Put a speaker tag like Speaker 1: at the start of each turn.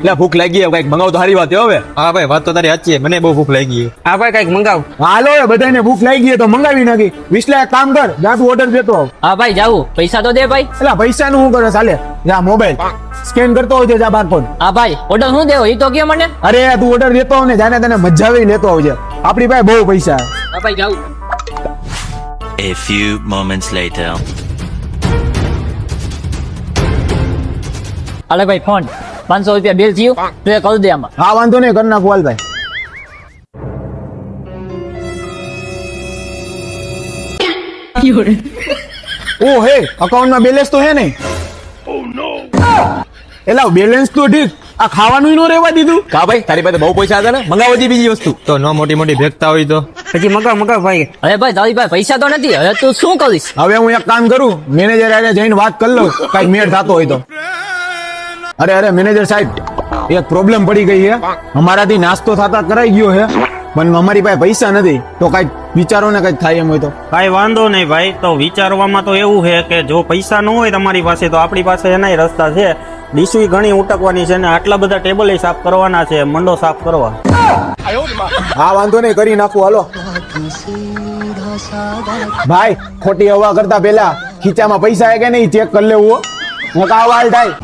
Speaker 1: એટલે ભૂખ લાગી કઈક મંગાવ તો સારી વાત હવે.
Speaker 2: હા ભાઈ વાત તો તારી સાચી છે, મને બહુ ભૂખ લાગી.
Speaker 3: હા ભાઈ કઈક મંગાવ.
Speaker 4: હાલો હવે બધાને ભૂખ લાગી ગઈ તો મંગાવી નાખી. વિસલા એક કામ કર, જા તું ઓર્ડર દેતો આવ.
Speaker 5: હા ભાઈ જાવું, પૈસા તો દે ભાઈ.
Speaker 4: એટલે પૈસા નું શું કરે ચાલે? જા મોબાઈલ સ્કેન કરતો હોય છે, જા બારકોડ.
Speaker 5: હા ભાઈ ઓર્ડર શું દેવો એ તો કે મને.
Speaker 4: અરે તું ઓર્ડર દેતો આવ ને, જાને તને મજા આવી લેતો આવજે. આપણી પાસે બહુ પૈસા.
Speaker 5: હા ભાઈ જાવું.
Speaker 6: A few moments later.
Speaker 5: હાલે ભાઈ ફોન 500 રૂપિયા બિલ થયું તો એ કરી દે આમાં.
Speaker 4: હા વાંધો નહીં, કરી નાખું હાલ ભાઈ. ઓ હે અકાઉન્ટમાં બેલેન્સ તો હે નહીં? એલા બેલેન્સ તો ઠીક, આ ખાવાનું નો રહેવા દીધું.
Speaker 1: કા ભાઈ તારી પાસે બહુ પૈસા હતા ને, મંગાવો જી બીજી વસ્તુ.
Speaker 2: તો ન મોટી મોટી ભેગતા હોય તો
Speaker 3: પછી મંગાવ ભાઈ.
Speaker 5: અરે ભાઈ તારી પાસે પૈસા તો નથી, હવે તું શું કરીશ?
Speaker 4: હવે હું એક કામ કરું, મેનેજર આરે જઈને વાત કરી લઉં, કઈક મેળ થતો હોય તો. અરે મેનેજર સાહેબ, એક પ્રોબ્લેમ પડી ગઈ છે. અમારાથી નાસ્તો થતા કરાઈ ગયો છે, પણ અમારી પાસે પૈસા નથી. તો કઈક વિચારો ને કઈક થાય એમ હોય તો.
Speaker 7: કાંઈ વાંધો નહીં ભાઈ. તો વિચારવામાં તો એવું છે કે જો પૈસા ન હોય તમારી પાસે તો આપણી પાસે એનાય રસ્તા છે. ડીશું ઘણી ઉટકવાની છે ને આટલા બધા ટેબલ સાફ કરવાના છે, મંડો સાફ કરવા.
Speaker 4: હા વાંધો નહીં, કરી નાખું હાલો. ભાઈ ખોટી હવા કરતા પેલા ખીચામાં પૈસા હે કે નહીં ચેક કરી લેવું. હું કાવાલ થાય.